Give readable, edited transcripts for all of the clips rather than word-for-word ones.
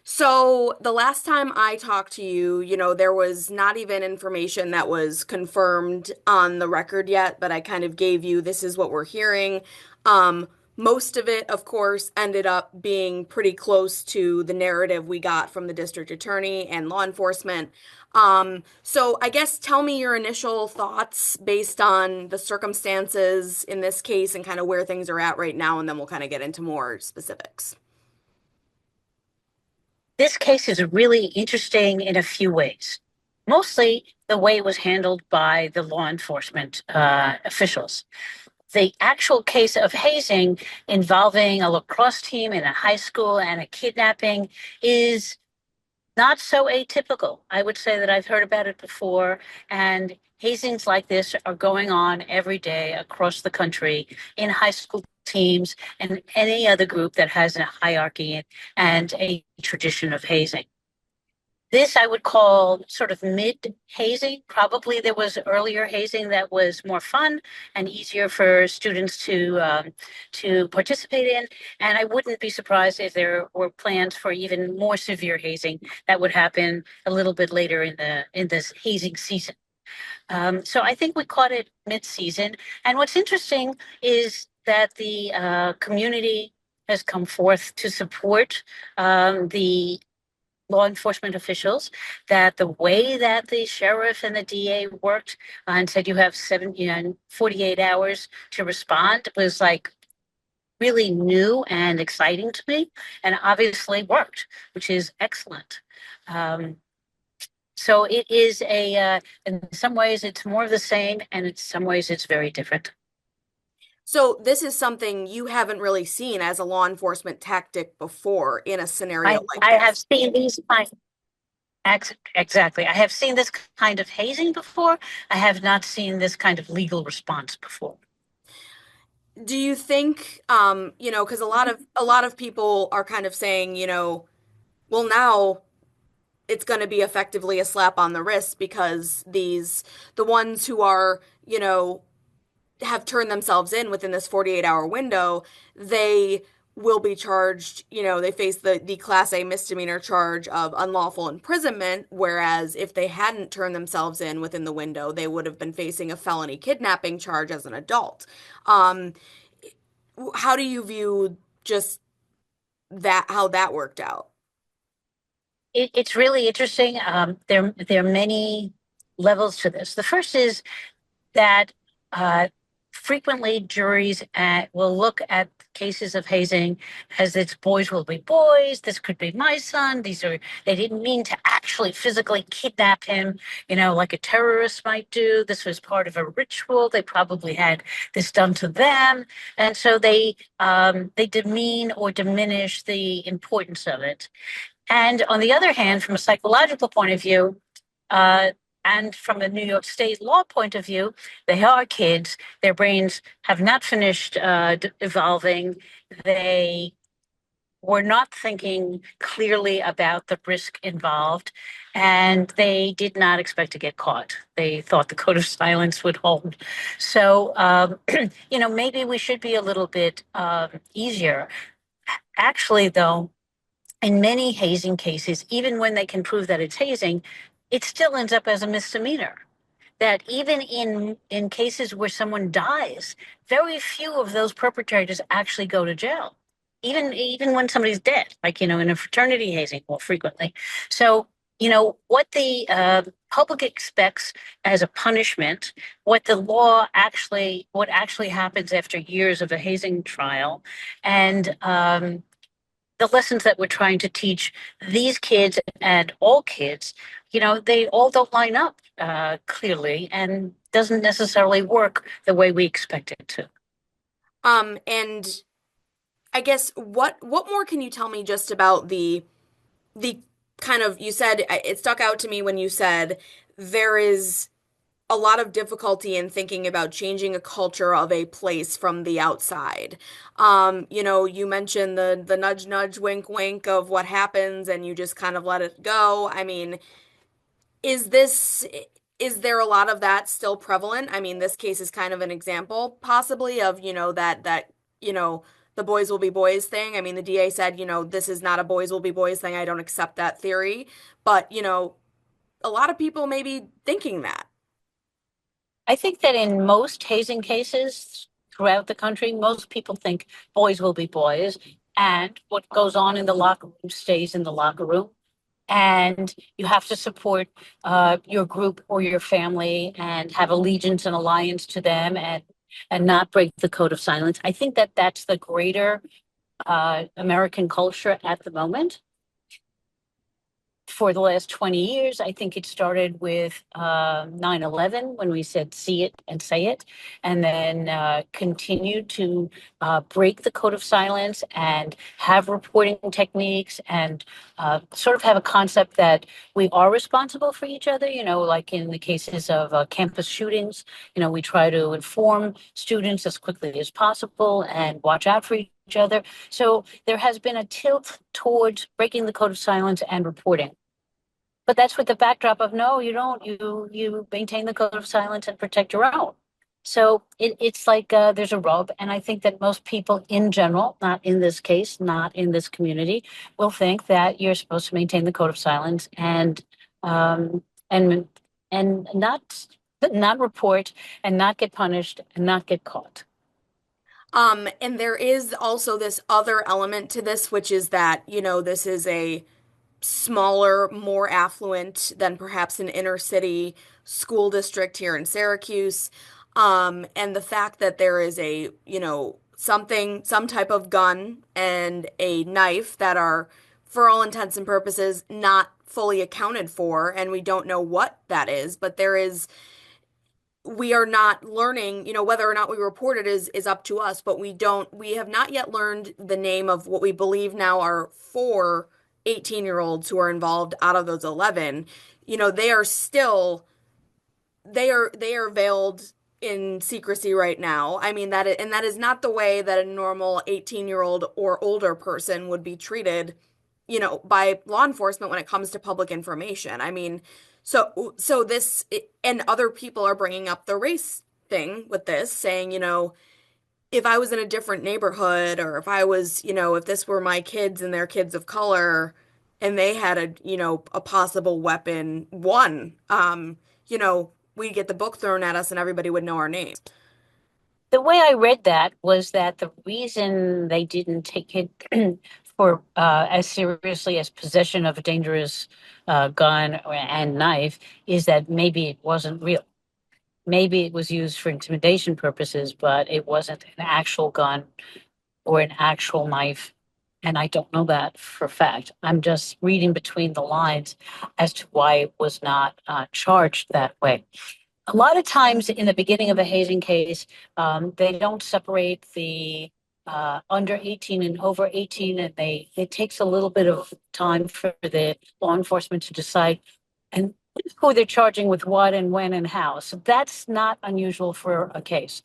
So the last time I talked to you, there was not even information that was confirmed on the record yet, but I kind of gave you this is what we're hearing. Most of it, of course, ended up being pretty close to the narrative we got from the district attorney and law enforcement. So I guess tell me your initial thoughts based on the circumstances in this case and kind of where things are at right now, and then we'll kind of get into more specifics. This case is really interesting in a few ways. Mostly the way it was handled by the law enforcement officials. The actual case of hazing involving a lacrosse team in a high school and a kidnapping is not so atypical. I would say that I've heard about it before, and hazings like this are going on every day across the country in high school teams and any other group that has a hierarchy and a tradition of hazing. This I would call sort of mid hazing. Probably there was earlier hazing that was more fun and easier for students to participate in. And I wouldn't be surprised if there were plans for even more severe hazing that would happen a little bit later in this hazing season. So I think we caught it mid-season. And what's interesting is that the community has come forth to support the law enforcement officials, that the way that the sheriff and the DA worked and said you have 48 hours to respond was like really new and exciting to me, and obviously worked, which is excellent. Um, so it is in some ways it's more of the same, and in some ways it's very different. So this is something you haven't really seen as a law enforcement tactic before in a scenario I, like I have this. seen these exactly. I have seen this kind of hazing before. I have not seen this kind of legal response before. Do you think, because a lot of people are kind of saying, well, now it's going to be effectively a slap on the wrist because the ones who are, have turned themselves in within this 48-hour window, they will be charged, they face the Class A misdemeanor charge of unlawful imprisonment, whereas if they hadn't turned themselves in within the window, they would have been facing a felony kidnapping charge as an adult. Um, how do you view just how that worked out? It's really interesting. There are many levels to this. The first is that uh, frequently juries will look at cases of hazing as it's boys will be boys. This could be my son. They didn't mean to actually physically kidnap him, like a terrorist might do. This was part of a ritual. They probably had this done to them. And so they demean or diminish the importance of it. And on the other hand, from a psychological point of view, uh, and from a New York State law point of view, they are kids. Their brains have not finished evolving. They were not thinking clearly about the risk involved, and they did not expect to get caught. They thought the code of silence would hold. So, maybe we should be a little bit easier. Actually, though, in many hazing cases, even when they can prove that it's hazing, it still ends up as a misdemeanor. That even in cases where someone dies, very few of those perpetrators actually go to jail. Even when somebody's dead, like in a fraternity hazing more frequently. So what the public expects as a punishment, what actually happens after years of a hazing trial, and the lessons that we're trying to teach these kids and all kids, they all don't line up clearly and doesn't necessarily work the way we expect it to. And I guess what more can you tell me just about the kind of you said it stuck out to me when you said there is a lot of difficulty in thinking about changing a culture of a place from the outside. You mentioned the nudge nudge wink wink of what happens and you just kind of let it go. I mean, is this is there a lot of that still prevalent? I mean, this case is kind of an example possibly of, that, the boys will be boys thing. I mean, the DA said, this is not a boys will be boys thing. I don't accept that theory. But, a lot of people may be thinking that. I think that in most hazing cases throughout the country, most people think boys will be boys, and what goes on in the locker room stays in the locker room. And you have to support your group or your family and have allegiance and alliance to them, and not break the code of silence. I think that that's the greater American culture at the moment. For the last 20 years. I think it started with 9/11 when we said see it and say it, and then continued to break the code of silence and have reporting techniques and sort of have a concept that we are responsible for each other. Like in the cases of campus shootings, we try to inform students as quickly as possible and watch out for each other. So there has been a tilt towards breaking the code of silence and reporting. But that's with the backdrop of no, you don't. You maintain the code of silence and protect your own. So it's like there's a rub, and I think that most people in general, not in this case, not in this community, will think that you're supposed to maintain the code of silence um, and and not report and not get punished and not get caught. And there is also this other element to this, which is that, this is a smaller, more affluent than perhaps an inner city school district here in Syracuse. And the fact that there is a, some type of gun and a knife that are, for all intents and purposes, not fully accounted for, and we don't know what that is, but we are not learning, whether or not we report it is up to us, but we have not yet learned the name of what we believe now are four 18-year-olds who are involved out of those 11. They are still, they are veiled in secrecy right now. I mean, and that is not the way that a normal 18-year-old or older person would be treated, by law enforcement when it comes to public information. I mean, so this, and other people are bringing up the race thing with this, saying, if I was in a different neighborhood, or if I was, if this were my kids and their kids of color and they had a possible weapon, we'd get the book thrown at us and everybody would know our names. The way I read that was that the reason they didn't take it for as seriously as possession of a dangerous gun and knife is that maybe it wasn't real. Maybe it was used for intimidation purposes, but it wasn't an actual gun or an actual knife. And I don't know that for a fact. I'm just reading between the lines as to why it was not charged that way. A lot of times in the beginning of a hazing case, they don't separate the under 18 and over 18, and it takes a little bit of time for the law enforcement to decide and who they're charging with what and when and how. So that's not unusual for a case.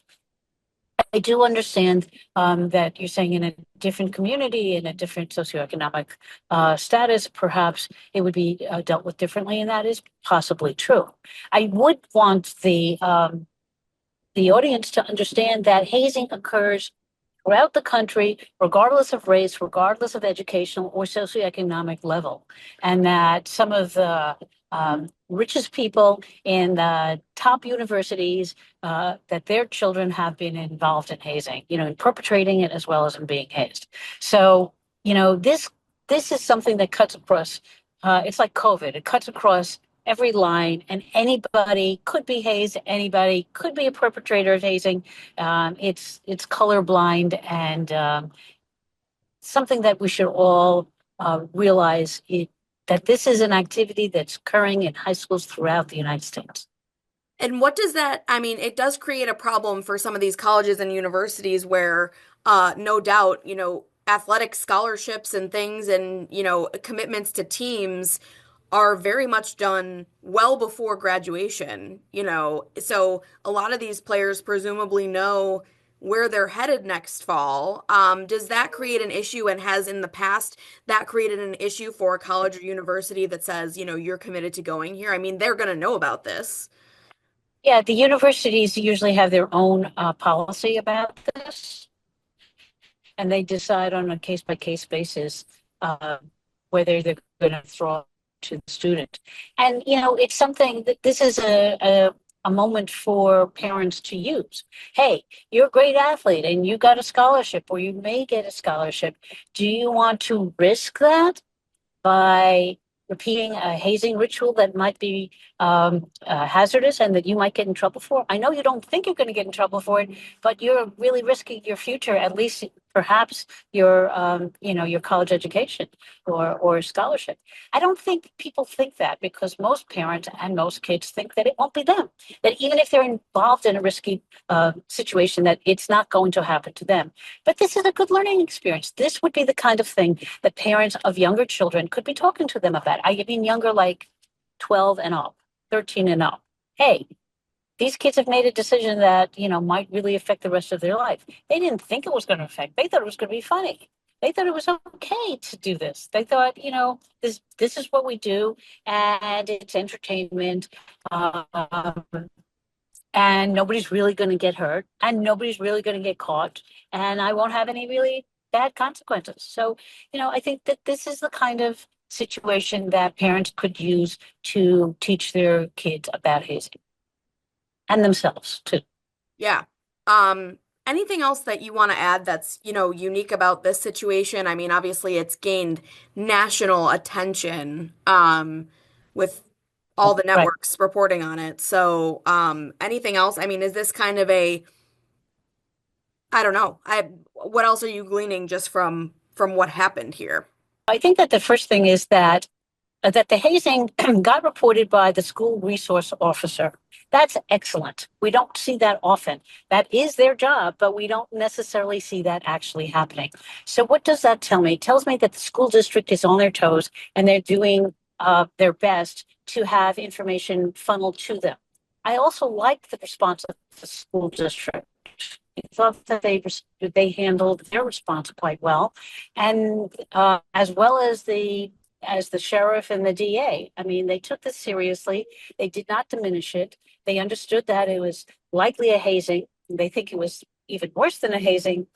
I do understand that you're saying in a different community, in a different socioeconomic status, perhaps it would be dealt with differently, and that is possibly true. I would want the audience to understand that hazing occurs throughout the country, regardless of race, regardless of educational or socioeconomic level, and that some of the richest people in the top universities, that their children have been involved in hazing, in perpetrating it as well as in being hazed. So, this is something that cuts across. It's like COVID; it cuts across every line, and anybody could be hazed. Anybody could be a perpetrator of hazing. It's colorblind, and something that we should all realize that this is an activity that's occurring in high schools throughout the United States. And what does that, I mean, it does create a problem for some of these colleges and universities where, no doubt, athletic scholarships and things and, commitments to teams are very much done well before graduation, So a lot of these players presumably know where they're headed next fall. Does that create an issue, and has in the past that created an issue for a college or university that says, you're committed to going here? I mean, they're going to know about this. Yeah, the universities usually have their own policy about this. and they decide on a case by case basis uh, whether they're going to throw to the student. And it's something that this is a moment for parents to use. Hey, you're a great athlete and you got a scholarship, or you may get a scholarship. Do you want to risk that by repeating a hazing ritual that might be hazardous and that you might get in trouble for? I know you don't think you're going to get in trouble for it, but you're really risking your future, at least perhaps your college education or scholarship. I don't think people think that, because most parents and most kids think that it won't be them, that even if they're involved in a risky situation, that it's not going to happen to them. But this is a good learning experience. This would be the kind of thing that parents of younger children could be talking to them about. I mean, younger, like 12 and up, 13 and up. Hey, these kids have made a decision that, might really affect the rest of their life. They didn't think it was going to affect. They thought it was going to be funny. They thought it was okay to do this. They thought, this is what we do, and it's entertainment. Um, and nobody's really going to get hurt, and nobody's really going to get caught, and I won't have any really bad consequences. So, I think that this is the kind of situation that parents could use to teach their kids about hazing, and themselves too. Yeah. Anything else that you want to add that's, unique about this situation? I mean, obviously it's gained national attention, with all the Right. networks reporting on it. So, anything else? I mean, is this kind of I don't know. What else are you gleaning just from what happened here? I think that the first thing is that the hazing got reported by the school resource officer. That's excellent. We don't see that often. That is their job, but we don't necessarily see that actually happening. So what does that tell me? It tells me that the school district is on their toes, and they're doing their best to have information funneled to them. I also like the response of the school district. I thought that they handled their response quite well, and as well as the sheriff and the DA. I mean, they took this seriously. They did not diminish it. They understood that it was likely a hazing. They think it was even worse than a hazing,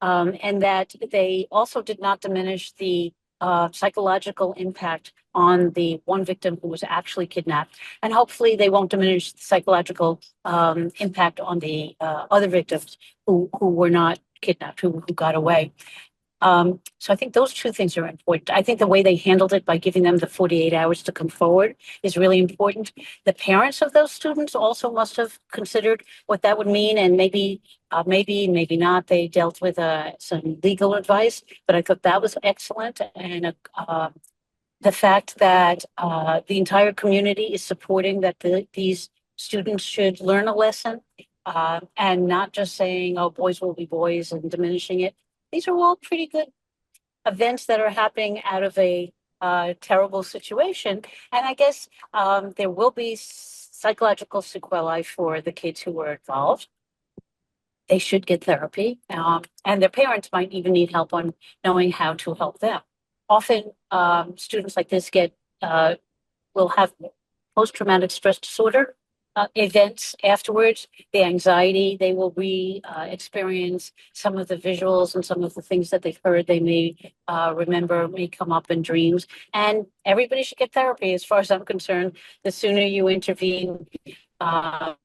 and that they also did not diminish the psychological impact on the one victim who was actually kidnapped. And hopefully they won't diminish the psychological impact on the other victims who were not kidnapped, who got away. So I think those two things are important. I think the way they handled it by giving them the 48 hours to come forward is really important. The parents of those students also must have considered what that would mean, and maybe not. They dealt with some legal advice, but I thought that was excellent. And the fact that the entire community is supporting that these students should learn a lesson, and not just saying, oh, boys will be boys, and diminishing it. These are all pretty good events that are happening out of a terrible situation. And I guess there will be psychological sequelae for the kids who were involved. They should get therapy, and their parents might even need help on knowing how to help them. Often, students like this will have post-traumatic stress disorder events afterwards. The anxiety, they will experience some of the visuals and some of the things that they've heard. They may remember, may come up in dreams. And everybody should get therapy, as far as I'm concerned. The sooner you intervene, the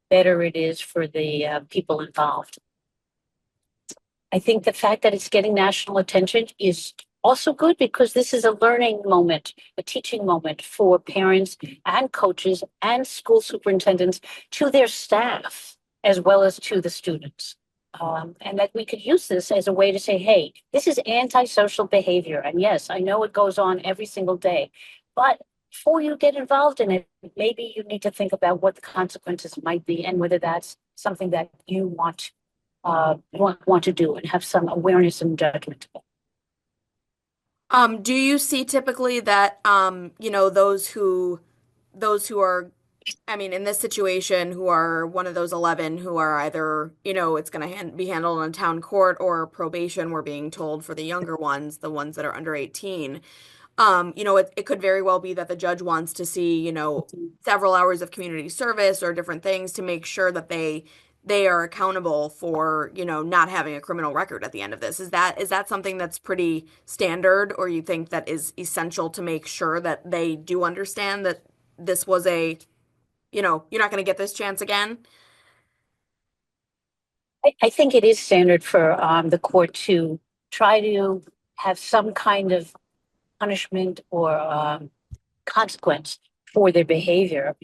better it is for the people involved. I think the fact that it's getting national attention is also good, because this is a learning moment, a teaching moment for parents and coaches and school superintendents to their staff, as well as to the students. And that we could use this as a way to say, hey, this is antisocial behavior. And yes, I know it goes on every single day, but before you get involved in it, maybe you need to think about what the consequences might be, and whether that's something that you want to do, and have some awareness and judgment. Do you see typically that those who are, I mean, in this situation, who are one of those 11 who are either, it's going to be handled in a town court or probation, we're being told, for the younger ones, the ones that are under 18. It could very well be that the judge wants to see, several hours of community service or different things to make sure that they are accountable for, not having a criminal record at the end of this. Is that something that's pretty standard, or you think that is essential to make sure that they do understand that this was you're not going to get this chance again? I think it is standard for the court to try to have some kind of punishment or consequence for their behavior.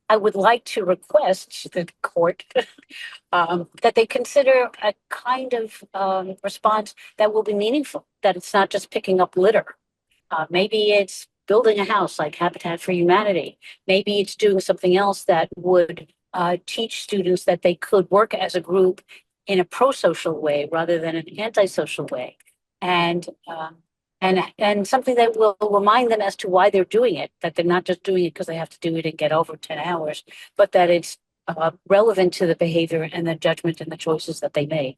I would like to request the court that they consider a kind of response that will be meaningful, that it's not just picking up litter. Maybe it's building a house like Habitat for Humanity. Maybe it's doing something else that would teach students that they could work as a group in a pro-social way rather than an antisocial way. And and something that will remind them as to why they're doing it, that they're not just doing it because they have to do it and get over 10 hours, but that it's relevant to the behavior and the judgment and the choices that they made.